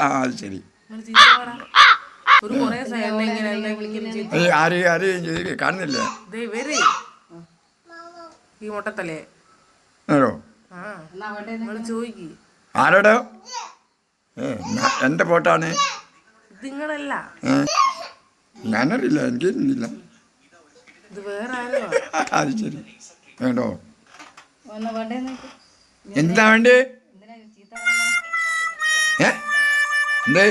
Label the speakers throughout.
Speaker 1: ആര് അത് ശരി ആര് ആര് കാണുന്നില്ല
Speaker 2: ഈ മുട്ടത്തലേ
Speaker 1: ആരോടോ എൻ്റെ ഫോട്ടാണ്
Speaker 2: നിങ്ങളല്ല
Speaker 1: ഞാനറിയില്ല എനിക്കില്ല
Speaker 2: ഇത് വേറെ ആരോ
Speaker 1: അത് ശരി വേണ്ടോ എന്താ വേണ്ടേ എന്തേ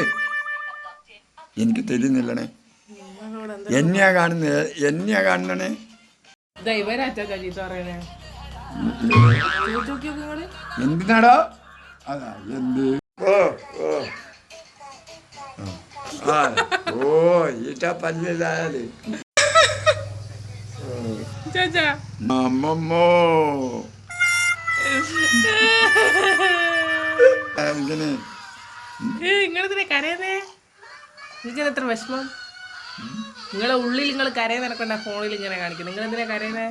Speaker 1: എനിക്ക് തരുന്നില്ലണേ എന്നെയാ കാണുന്നേ എന്തിനാടോ അതാ എന്ത് ഓ ഈറ്റ പല്ലില്ലായാല് അമ്മമ്മോ
Speaker 2: നിങ്ങളെന്തിനാ കരയുന്നേ? നിങ്ങൾക്ക് എത്ര വിഷമം? നിങ്ങളെ ഉള്ളിൽ നിങ്ങൾ കരയുന്ന നടക്കണ്ട ഫോണിൽ ഇങ്ങനെ കാണിക്കും. നിങ്ങൾ എന്തിനാ കരയുന്നേ?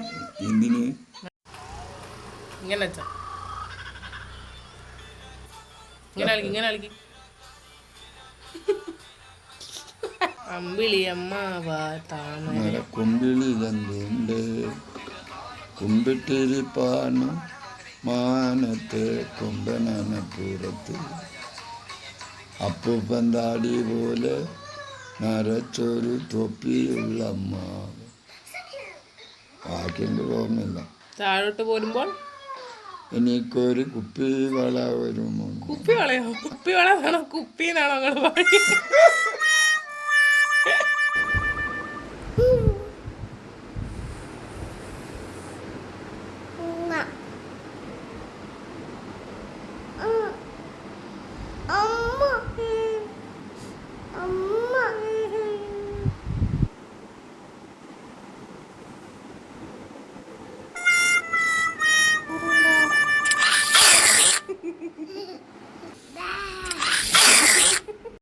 Speaker 2: ഇങ്ങനെ വെച്ചാ ഇങ്ങനെ കളിക്ക് അമ്പിളി അമ്മാവാ താമര
Speaker 1: കുമ്പിളിലെന്തുണ്ട് കുമ്പിട്ടിരിപ്പാണ് മാനത്ത് കൊമ്പനപ്പുറത്ത് അപ്പൂപ്പൻ താടി പോലെ നരച്ചൊരു തൊപ്പിയുള്ള അമ്മാവ് ബാക്കിൻ്റെ ഓർമ്മയില്ല.
Speaker 2: താഴോട്ട് പോരുമ്പോൾ
Speaker 1: എനിക്കൊരു കുപ്പി വള വരുമോ?
Speaker 2: കുപ്പി വളയോ? കുപ്പി വള വേണോ കുപ്പിന്നാണോ നിങ്ങൾ പാടി?